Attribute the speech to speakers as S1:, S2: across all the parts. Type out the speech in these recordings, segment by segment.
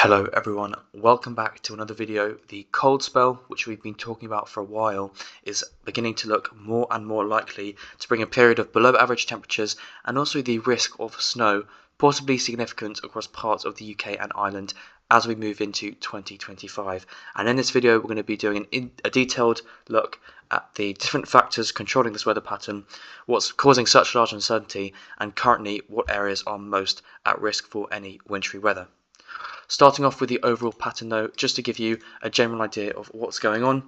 S1: Hello everyone, welcome back to another video. The cold spell, which we've been talking about for a while, is beginning to look more and more likely to bring a period of below average temperatures and also the risk of snow, possibly significant across parts of the UK and Ireland as we move into 2025. And in this video we're going to be doing a detailed look at the different factors controlling this weather pattern, what's causing such large uncertainty, and currently what areas are most at risk for any wintry weather. Starting off with the overall pattern though, just to give you a general idea of what's going on.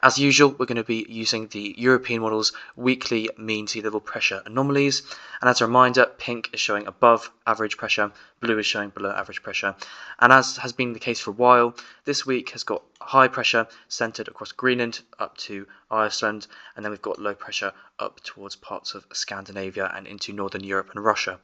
S1: As usual, we're going to be using the European model's weekly mean sea level pressure anomalies. And as a reminder, pink is showing above average pressure, blue is showing below average pressure. And as has been the case for a while, this week has got high pressure centered across Greenland up to Iceland, and then we've got low pressure up towards parts of Scandinavia and into northern Europe and Russia.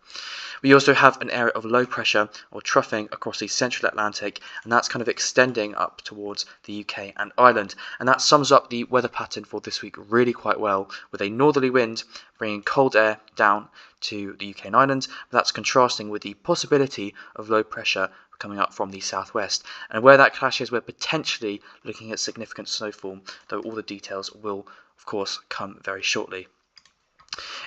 S1: We also have an area of low pressure or troughing across the central Atlantic, and that's kind of extending up towards the UK and Ireland, and that sums up the weather pattern for this week really quite well, with a northerly wind bringing cold air down to the UK and Ireland. That's contrasting with the possibility of low pressure coming up from the southwest, and where that clashes, we're potentially looking at significant snowfall, though all the details will of course come very shortly.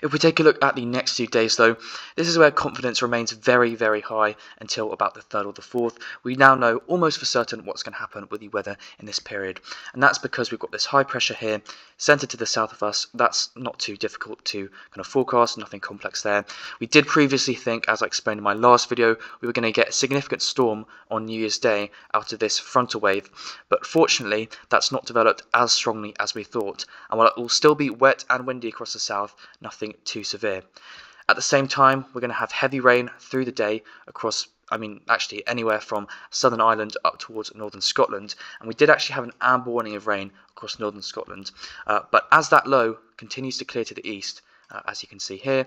S1: If we take a look at the next few days though, this is where confidence remains very, very high until about the 3rd or the 4th. We now know almost for certain what's going to happen with the weather in this period, and that's because we've got this high pressure here centered to the south of us. That's not too difficult to kind of forecast, nothing complex there. We did previously think, as I explained in my last video, we were going to get a significant storm on New Year's Day out of this frontal wave, but fortunately that's not developed as strongly as we thought, and while it will still be wet and windy across the south, nothing too severe. At the same time, we're going to have heavy rain through the day across, actually anywhere from Southern Ireland up towards northern Scotland, and we did actually have an amber warning of rain across northern Scotland, but as that low continues to clear to the east, as you can see here,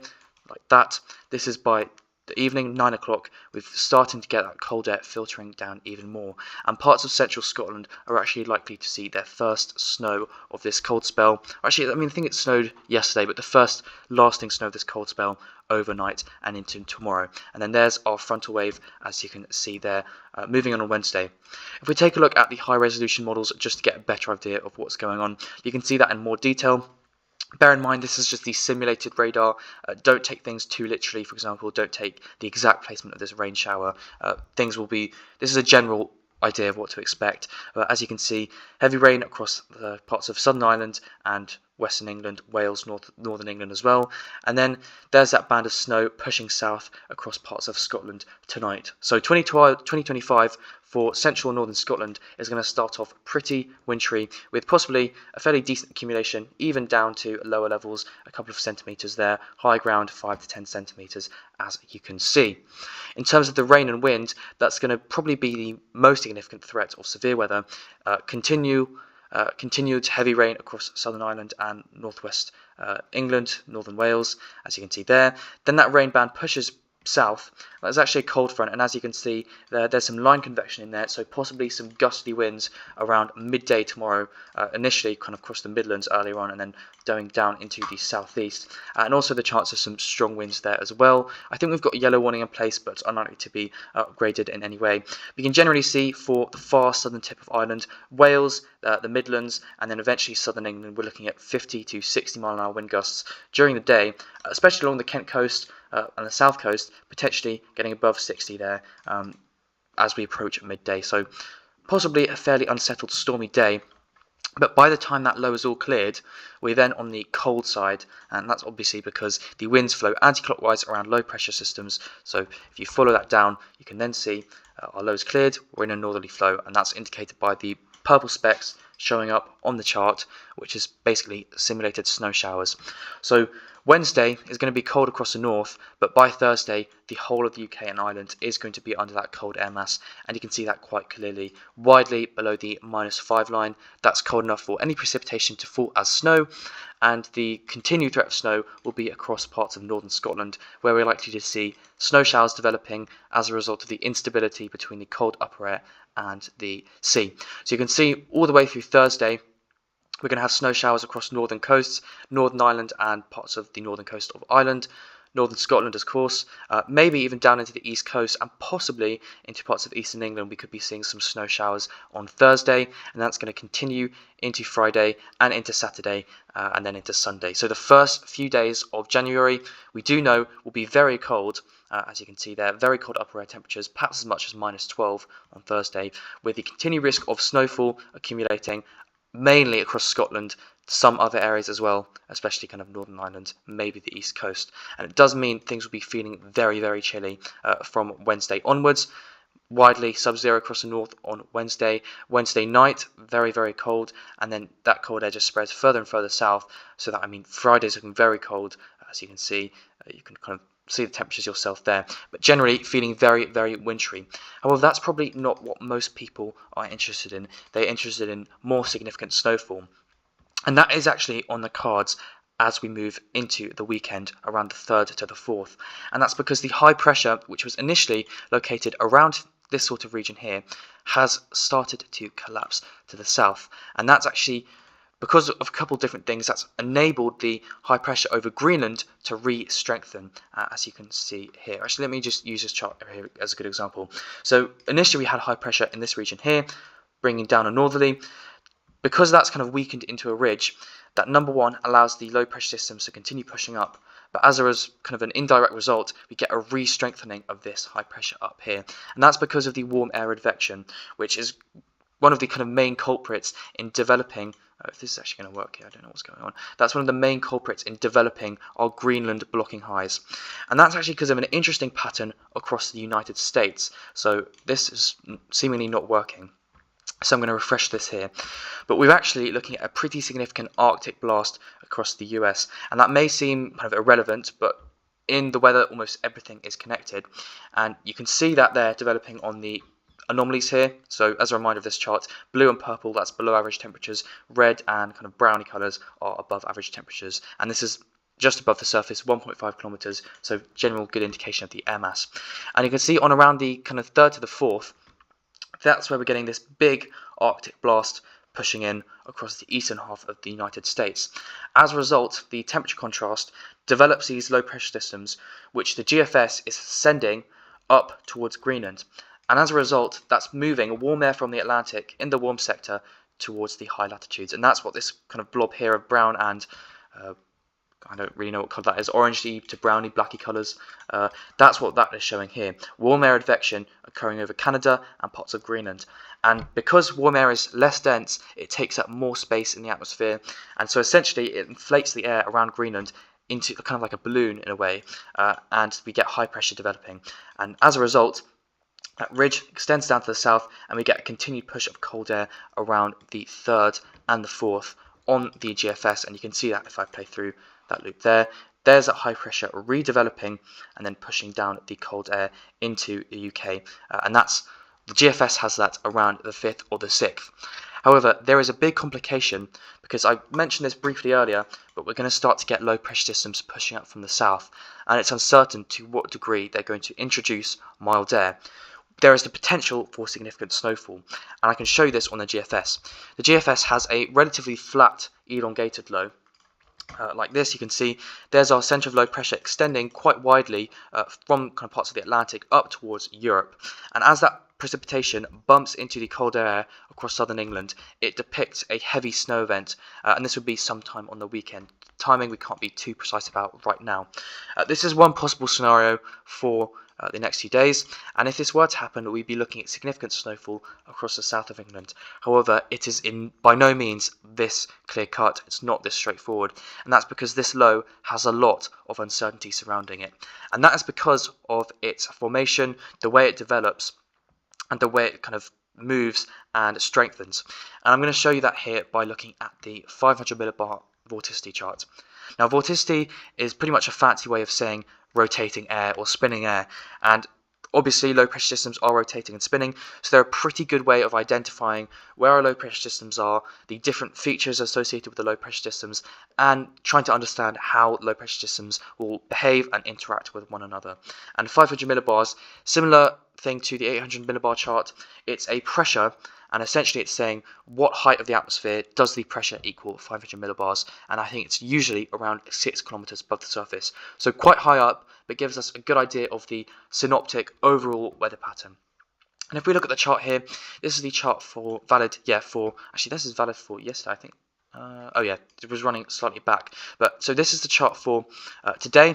S1: like that, this is by the evening, 9 o'clock, we're starting to get that cold air filtering down even more, and parts of central Scotland are actually likely to see their first snow of this cold spell. Actually, I think it snowed yesterday, but the first lasting snow of this cold spell overnight and into tomorrow. And then there's our frontal wave, as you can see there, moving on Wednesday. If we take a look at the high resolution models just to get a better idea of what's going on, you can see that in more detail. Bear in mind, this is just the simulated radar. Don't take things too literally. For example, don't take the exact placement of this rain shower. This is a general idea of what to expect. As you can see, heavy rain across the parts of Southern Ireland and Western England, Wales, Northern England as well. And then there's that band of snow pushing south across parts of Scotland tonight. So 2025 for central and northern Scotland is going to start off pretty wintry, with possibly a fairly decent accumulation, even down to lower levels, a couple of centimetres there, high ground 5 to 10 centimetres, as you can see. In terms of the rain and wind, that's going to probably be the most significant threat of severe weather. Continued heavy rain across Southern Ireland and northwest England, northern Wales, as you can see there. Then that rain band pushes south. There's actually a cold front, and as you can see there's some line convection in there, so possibly some gusty winds around midday tomorrow, initially kind of across the Midlands earlier on, and then going down into the southeast, and also the chance of some strong winds there as well. I think we've got a yellow warning in place, but it's unlikely to be upgraded in any way. We can generally see for the far southern tip of Ireland, Wales, the Midlands, and then eventually southern England, we're looking at 50 to 60 mile an hour wind gusts during the day, especially along the Kent coast and the south coast, potentially getting above 60 there as we approach midday. So possibly a fairly unsettled stormy day. But by the time that low is all cleared, we're then on the cold side, and that's obviously because the winds flow anti-clockwise around low pressure systems. So if you follow that down, you can then see our low is cleared, we're in a northerly flow, and that's indicated by the purple specks showing up on the chart, which is basically simulated snow showers. So Wednesday is going to be cold across the north, but by Thursday the whole of the UK and Ireland is going to be under that cold air mass, and you can see that quite clearly, widely below the -5 line. That's cold enough for any precipitation to fall as snow, and the continued threat of snow will be across parts of northern Scotland, where we're likely to see snow showers developing as a result of the instability between the cold upper air and the sea. So you can see all the way through Thursday we're going to have snow showers across northern coasts, Northern Ireland and parts of the northern coast of Ireland. northern Scotland, of course, maybe even down into the east coast and possibly into parts of eastern England. We could be seeing some snow showers on Thursday, and that's going to continue into Friday and into Saturday and then into Sunday. So the first few days of January, we do know, will be very cold. As you can see there, very cold upper air temperatures, perhaps as much as -12 on Thursday, with the continued risk of snowfall accumulating mainly across Scotland, some other areas as well, especially kind of Northern Ireland, maybe the East Coast. And it does mean things will be feeling very, very chilly from Wednesday onwards. Widely sub-zero across the north on Wednesday. Wednesday night, very, very cold, and then that cold air just spreads further and further south, so that, I mean, Friday's looking very cold, as you can see. You can kind of see the temperatures yourself there, but generally feeling very, very wintry. However, that's probably not what most people are interested in. They're interested in more significant snowfall, and that is actually on the cards as we move into the weekend around the 3rd to the 4th. And that's because the high pressure, which was initially located around this sort of region here, has started to collapse to the south. And that's actually because of a couple of different things that's enabled the high pressure over Greenland to re-strengthen, as you can see here. Actually, let me just use this chart here as a good example. So initially we had high pressure in this region here, bringing down a northerly. Because that's kind of weakened into a ridge, that number one allows the low pressure systems to continue pushing up. But as there is kind of an indirect result, we get a re-strengthening of this high pressure up here. And that's because of the warm air advection, which is one of the kind of main culprits in developing, if this is actually going to work here, I don't know what's going on. That's one of the main culprits in developing our Greenland blocking highs. And that's actually because of an interesting pattern across the United States. So this is seemingly not working. So I'm going to refresh this here. But we're actually looking at a pretty significant Arctic blast across the US. And that may seem kind of irrelevant, but in the weather, almost everything is connected. And you can see that they're developing on the anomalies here. So as a reminder of this chart, blue and purple, that's below average temperatures. Red and kind of browny colours are above average temperatures. And this is just above the surface, 1.5 kilometres. So general good indication of the air mass. And you can see on around the kind of 3rd to the 4th, that's where we're getting this big Arctic blast pushing in across the eastern half of the United States. As a result, the temperature contrast develops these low pressure systems, which the GFS is sending up towards Greenland. And as a result, that's moving warm air from the Atlantic in the warm sector towards the high latitudes. And that's what this kind of blob here of brown and I don't really know what colour that is, orangey to browny, blacky colours. That's what that is showing here. Warm air advection occurring over Canada and parts of Greenland. And because warm air is less dense, it takes up more space in the atmosphere. And so essentially it inflates the air around Greenland into kind of like a balloon in a way. And we get high pressure developing. And as a result, that ridge extends down to the south and we get a continued push of cold air around the 3rd and the 4th on the GFS. And you can see that if I play through that loop there. There's that high pressure redeveloping and then pushing down the cold air into the UK. And that's the GFS has that around the 5th or the 6th. However, there is a big complication because I mentioned this briefly earlier, but we're going to start to get low pressure systems pushing up from the south, and it's uncertain to what degree they're going to introduce mild air. There is the potential for significant snowfall, and I can show you this on the GFS. The GFS has a relatively flat, elongated low. Like this, you can see there's our centre of low pressure extending quite widely from kind of parts of the Atlantic up towards Europe. And as that precipitation bumps into the cold air across southern England, it depicts a heavy snow event, and this would be sometime on the weekend. Timing we can't be too precise about right now. This is one possible scenario for the next few days, and if this were to happen, we'd be looking at significant snowfall across the south of England. However, it is by no means this clear cut. It's not this straightforward, and that's because this low has a lot of uncertainty surrounding it, and that is because of its formation, the way it develops, and the way it kind of moves and strengthens. And I'm going to show you that here by looking at the 500 millibar vorticity chart. Now, vorticity is pretty much a fancy way of saying rotating air or spinning air, and Obviously, low pressure systems are rotating and spinning, so they're a pretty good way of identifying where our low pressure systems are, the different features associated with the low pressure systems, and trying to understand how low pressure systems will behave and interact with one another. And 500 millibars, similar thing to the 800 millibar chart, it's a pressure, and essentially it's saying what height of the atmosphere does the pressure equal 500 millibars, and I think it's usually around 6 kilometers above the surface. So quite high up, but gives us a good idea of the synoptic overall weather pattern. And if we look at the chart here, this is the chart for valid, actually this is valid for yesterday, I think. It was running slightly back. But so this is the chart for today,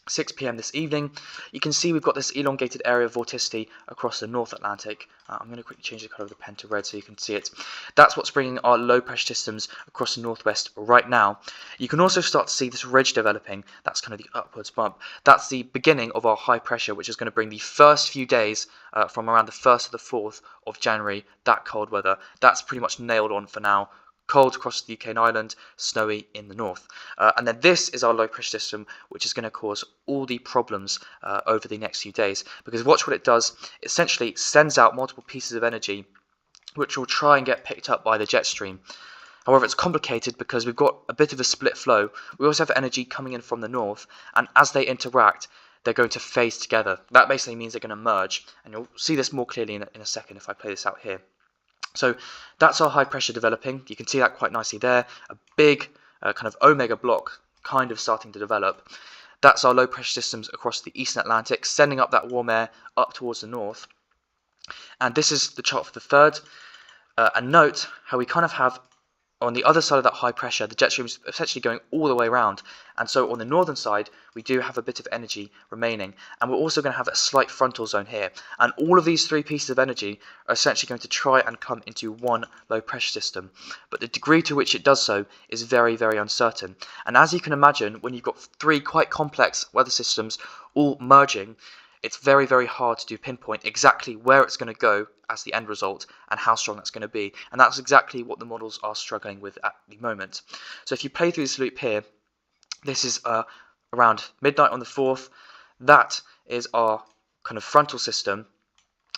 S1: 6 p.m. this evening. You can see we've got this elongated area of vorticity across the North Atlantic. I'm going to quickly change the colour of the pen to red so you can see it. That's what's bringing our low pressure systems across the northwest right now. You can also start to see this ridge developing. That's kind of the upwards bump. That's the beginning of our high pressure, which is going to bring the first few days from around the 1st to the 4th of January, that cold weather. That's pretty much nailed on for now. Cold across the UK and Ireland, snowy in the north. And then this is our low pressure system, which is going to cause all the problems over the next few days. Because watch what it does. It essentially sends out multiple pieces of energy, which will try and get picked up by the jet stream. However, it's complicated because we've got a bit of a split flow. We also have energy coming in from the north, and as they interact, they're going to phase together. That basically means they're going to merge, and you'll see this more clearly in a second if I play this out here. So that's our high pressure developing. You can see that quite nicely there. A big kind of omega block kind of starting to develop. That's our low pressure systems across the Eastern Atlantic, sending up that warm air up towards the north. And this is the chart for the 3rd. And note how we kind of have on the other side of that high pressure, the jet stream is essentially going all the way around. And so on the northern side, we do have a bit of energy remaining. And we're also going to have a slight frontal zone here. And all of these 3 pieces of energy are essentially going to try and come into one low pressure system. But the degree to which it does so is very, very uncertain. And as you can imagine, when you've got 3 quite complex weather systems all merging, it's very, very hard to pinpoint exactly where it's going to go as the end result and how strong that's going to be. And that's exactly what the models are struggling with at the moment. So if you play through this loop here, this is around midnight on the 4th. That is our kind of frontal system,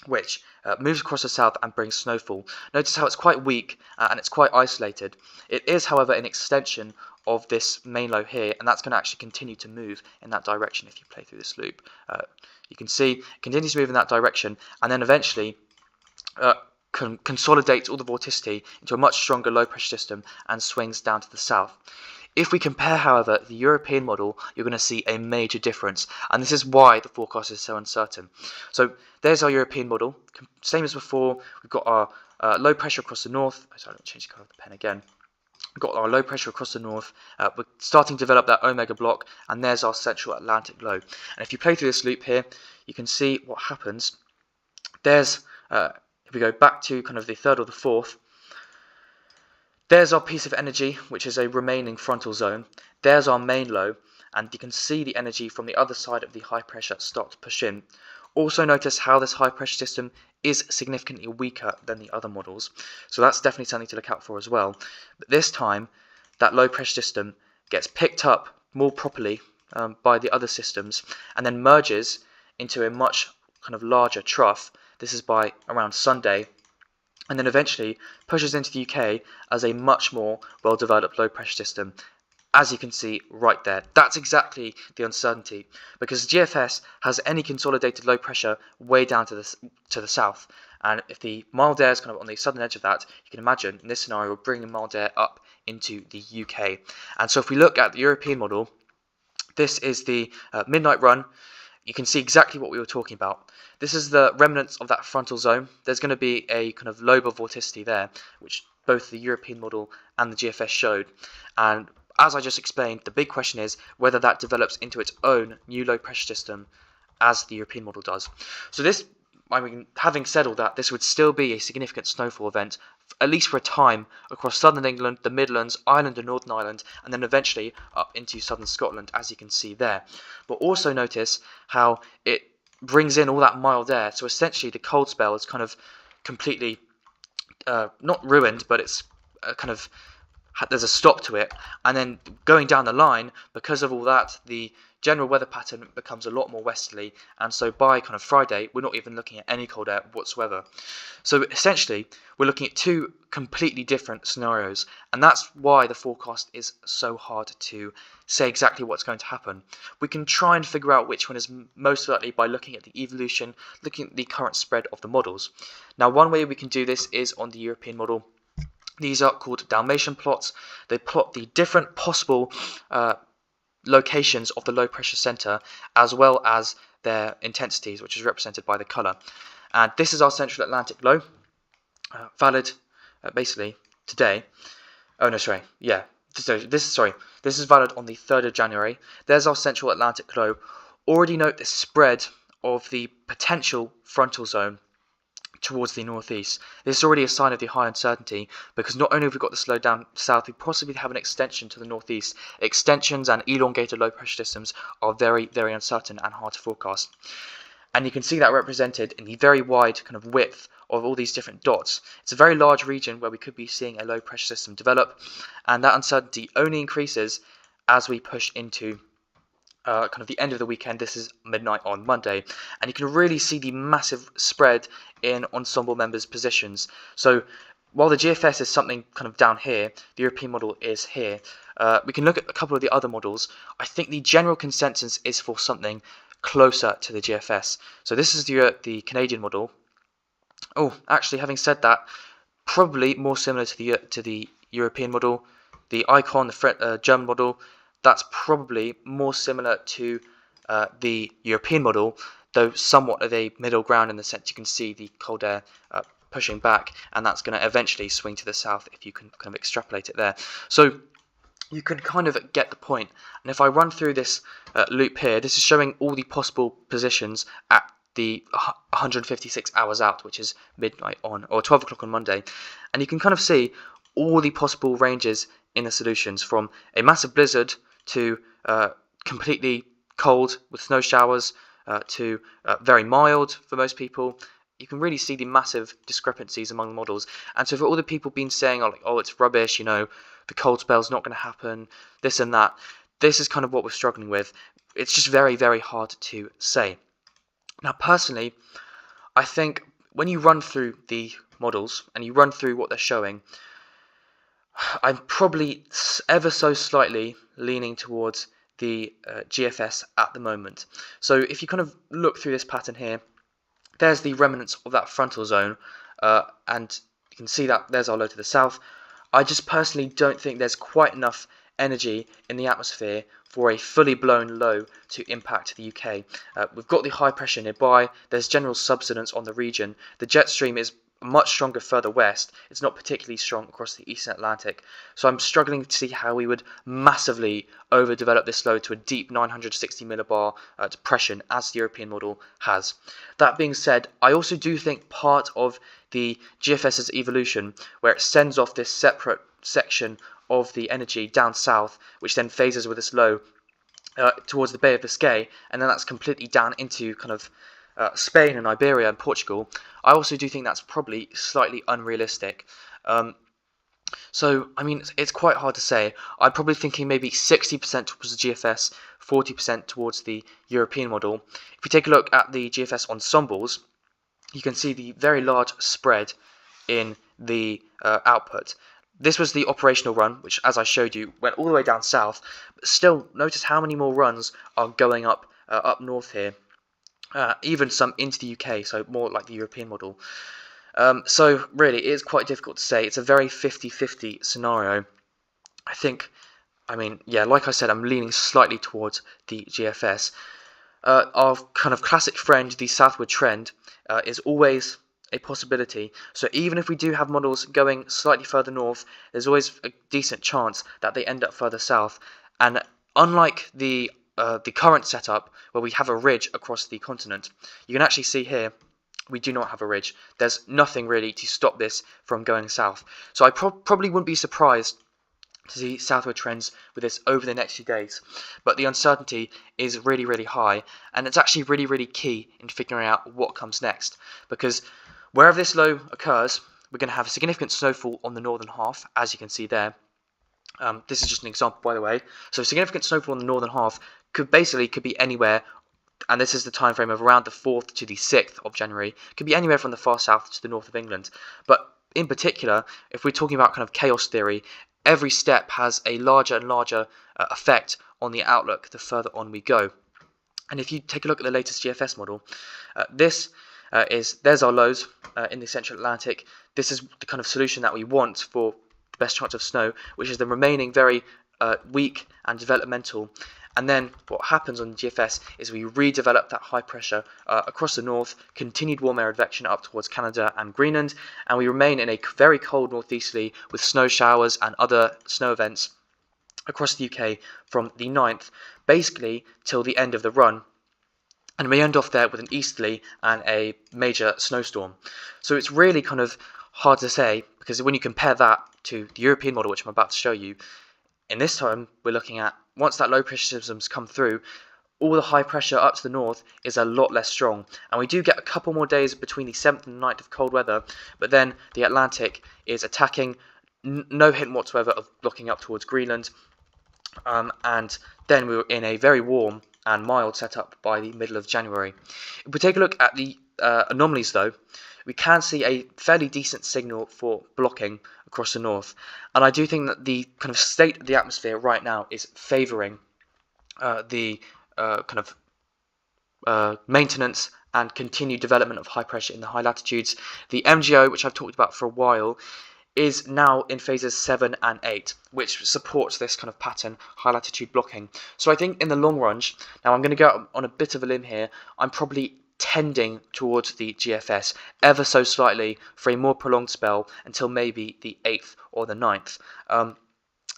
S1: which moves across the south and brings snowfall. Notice how it's quite weak and it's quite isolated. It is, however, an extension of this main low here, and that's going to actually continue to move in that direction if you play through this loop. You can see it continues to move in that direction, and then eventually consolidates all the vorticity into a much stronger low pressure system and swings down to the south. If we compare, however, the European model, you're going to see a major difference, and this is why the forecast is so uncertain. So there's our European model, same as before. We've got our low pressure across the north. Sorry, let me change the colour of the pen again. We've got our low pressure across the north. We're starting to develop that omega block, and there's our central Atlantic low. And if you play through this loop here, you can see what happens. There's, if we go back to kind of the 3rd or the 4th, there's our piece of energy, which is a remaining frontal zone. There's our main low, and you can see the energy from the other side of the high pressure start to push in. Also notice how this high pressure system is significantly weaker than the other models, so that's definitely something to look out for as well. But this time, that low pressure system gets picked up more properly by the other systems, and then merges into a much kind of larger trough. This is by around Sunday, and then eventually pushes into the UK as a much more well-developed low pressure system, as you can see right there. That's exactly the uncertainty, because GFS has any consolidated low pressure way down to the south, and if the mild air is kind of on the southern edge of that, you can imagine in this scenario bringing mild air up into the UK. And so if we look at the European model, this is the midnight run. You can see exactly what we were talking about. This is the remnants of that frontal zone. There's going to be a kind of lobe of vorticity there, which both the European model and the GFS showed. And as I just explained, the big question is whether that develops into its own new low pressure system as the European model does. So this, I mean, having said all that, this would still be a significant snowfall event, at least for a time, across southern England, the Midlands, Ireland and Northern Ireland, and then eventually up into southern Scotland, as you can see there. But also notice how it brings in all that mild air, so essentially the cold spell is kind of completely, not ruined, but it's kind of there's a stop to it, and then going down the line, because of all that, the general weather pattern becomes a lot more westerly, and so by kind of Friday, we're not even looking at any cold air whatsoever. So essentially, we're looking at two completely different scenarios, and that's why the forecast is so hard to say exactly what's going to happen. We can try and figure out which one is most likely by looking at the evolution, looking at the current spread of the models. Now, one way we can do this is on the European model. These are called Dalmatian plots. They plot the different possible locations of the low pressure center, as well as their intensities, which is represented by the color. And this is our Central Atlantic low, valid basically today. Oh no, sorry, yeah. This is valid on the 3rd of January. There's our Central Atlantic low. Already note the spread of the potential frontal zone towards the northeast. This is already a sign of the high uncertainty, because not only have we got the slow down south, we possibly have an extension to the northeast. Extensions and elongated low pressure systems are very, very uncertain and hard to forecast. And you can see that represented in the very wide kind of width of all these different dots. It's a very large region where we could be seeing a low pressure system develop, and that uncertainty only increases as we push into kind of the end of the weekend. This is midnight on Monday, and you can really see the massive spread in ensemble members' positions. So while the GFS is something kind of down here, the European model is here. We can look at a couple of the other models. I think the general consensus is for something closer to the GFS. So this is the Canadian model. Oh, actually, having said that, probably more similar to the European model. The icon, the German model, that's probably more similar to the European model, though somewhat of a middle ground in the sense you can see the cold air pushing back, and that's going to eventually swing to the south if you can kind of extrapolate it there. So you can kind of get the point. And if I run through this loop here, this is showing all the possible positions at the 156 hours out, which is midnight on, or 12 o'clock on Monday. And you can kind of see all the possible ranges in the solutions, from a massive blizzard to completely cold with snow showers to very mild for most people. You can really see the massive discrepancies among the models. And so for all the people been saying, oh, it's rubbish, you know, the cold spell's not going to happen, this and that, this is kind of what we're struggling with. It's just very, very hard to say. Now, personally, I think when you run through the models and you run through what they're showing, I'm probably ever so slightly leaning towards the GFS at the moment. So if you kind of look through this pattern here, there's the remnants of that frontal zone, and you can see that there's our low to the south. I just personally don't think there's quite enough energy in the atmosphere for a fully blown low to impact the UK. We've got the high pressure nearby, there's general subsidence on the region, the jet stream is much stronger further west, it's not particularly strong across the eastern Atlantic, so I'm struggling to see how we would massively overdevelop this low to a deep 960 millibar depression as the European model has. That being said, I also do think part of the GFS's evolution, where it sends off this separate section of the energy down south, which then phases with this low towards the Bay of Biscay, and then that's completely down into kind of Spain and Iberia and Portugal. I also do think that's probably slightly unrealistic. So, I mean, it's quite hard to say. I'm probably thinking maybe 60% towards the GFS, 40% towards the European model. If we take a look at the GFS ensembles, you can see the very large spread in the output. This was the operational run, which, as I showed you, went all the way down south. But still, notice how many more runs are going up north here. Even some into the UK, so more like the European model. So really, it is quite difficult to say. It's a very 50-50 scenario. I mean, yeah, like I said, I'm leaning slightly towards the GFS. Our kind of classic friend, the southward trend, is always a possibility. So even if we do have models going slightly further north, there's always a decent chance that they end up further south. And unlike the current setup, where we have a ridge across the continent, you can actually see here we do not have a ridge. There's nothing really to stop this from going south. So I probably wouldn't be surprised to see southward trends with this over the next few days. But the uncertainty is really, really high, and it's actually really, really key in figuring out what comes next, because wherever this low occurs, we're going to have a significant snowfall on the northern half, as you can see there. This is just an example, by the way. So significant snowfall in the northern half could be anywhere, and this is the time frame of around the 4th to the 6th of January. Could be anywhere from the far south to the north of England. But in particular, if we're talking about kind of chaos theory, every step has a larger and larger effect on the outlook the further on we go. And if you take a look at the latest GFS model, there's our lows in the central Atlantic. This is the kind of solution that we want for the best chance of snow, which is the remaining very weak and developmental. And then what happens on the GFS is we redevelop that high pressure across the north, continued warm air advection up towards Canada and Greenland, and we remain in a very cold northeasterly with snow showers and other snow events across the UK from the 9th, basically till the end of the run. And we end off there with an easterly and a major snowstorm. So it's really kind of hard to say, because when you compare that to the European model, which I'm about to show you, in this time we're looking at, once that low pressure system's come through, all the high pressure up to the north is a lot less strong. And we do get a couple more days between the 7th and 9th of cold weather, but then the Atlantic is attacking, no hint whatsoever of blocking up towards Greenland. And then we were in a very warm and mild setup by the middle of January. If we take a look at the anomalies, though, we can see a fairly decent signal for blocking across the north. And I do think that the kind of state of the atmosphere right now is favouring the kind of maintenance and continued development of high pressure in the high latitudes. The MGO, which I've talked about for a while, is now in phases 7 and 8, which supports this kind of pattern, high latitude blocking. So I think in the long run, now I'm going to go on a bit of a limb here, I'm probably tending towards the GFS ever so slightly for a more prolonged spell until maybe the 8th or the 9th.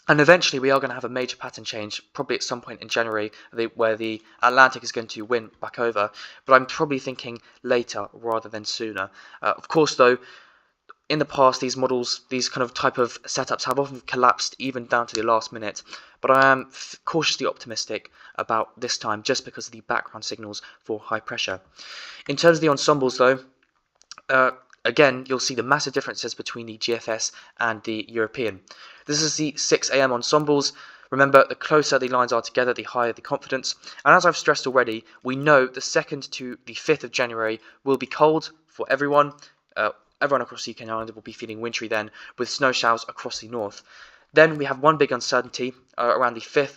S1: And eventually we are going to have a major pattern change, probably at some point in January, where the Atlantic is going to win back over. But I'm probably thinking later rather than sooner. Of course, though, in the past, these models, these kind of type of setups have often collapsed even down to the last minute. But I am cautiously optimistic about this time just because of the background signals for high pressure. In terms of the ensembles, though, again, you'll see the massive differences between the GFS and the European. This is the 6 AM ensembles. Remember, the closer the lines are together, the higher the confidence. And as I've stressed already, we know the 2nd to the 5th of January will be cold for everyone. Everyone across the UK and Ireland will be feeling wintry then, with snow showers across the north. Then we have one big uncertainty around the 5th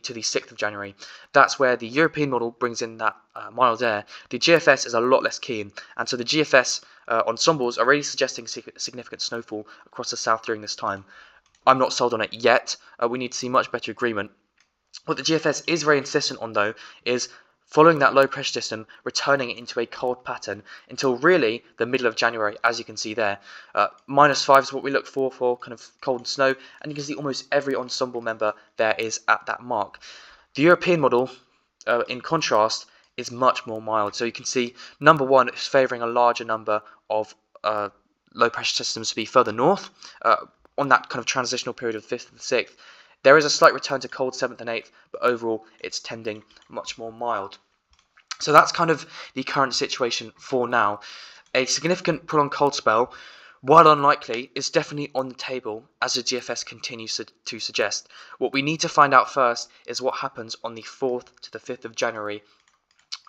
S1: to the 6th of January. That's where the European model brings in that mild air. The GFS is a lot less keen, and so the GFS ensembles are already suggesting significant snowfall across the south during this time. I'm not sold on it yet. We need to see much better agreement. What the GFS is very insistent on, though, is following that low pressure system, returning into a cold pattern until really the middle of January, as you can see there. -5 is what we look for kind of cold and snow, and you can see almost every ensemble member there is at that mark. The European model, in contrast, is much more mild. So you can see number 1 is favouring a larger number of low pressure systems to be further north. On that kind of transitional period of the 5th and the 6th, there is a slight return to cold 7th and 8th, but overall it's tending much more mild. So that's kind of the current situation for now. A significant prolonged cold spell, while unlikely, is definitely on the table as the GFS continues to suggest. What we need to find out first is what happens on the 4th to the 5th of January,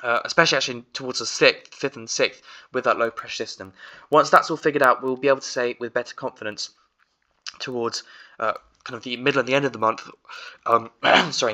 S1: especially actually towards the 6th, 5th and 6th with that low pressure system. Once that's all figured out, we'll be able to say with better confidence towards kind of the middle and the end of the month,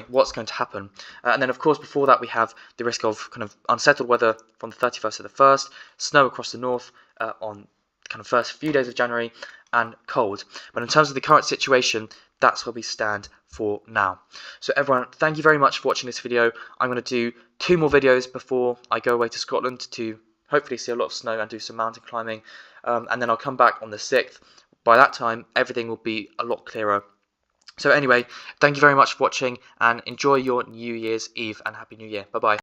S1: what's going to happen. And then, of course, before that, we have the risk of kind of unsettled weather from the 31st to the 1st, snow across the north on kind of first few days of January, and cold. But in terms of the current situation, that's where we stand for now. So everyone, thank you very much for watching this video. I'm going to do 2 more videos before I go away to Scotland to hopefully see a lot of snow and do some mountain climbing. And then I'll come back on the 6th. By that time, everything will be a lot clearer. So anyway, thank you very much for watching and enjoy your New Year's Eve and Happy New Year. Bye-bye.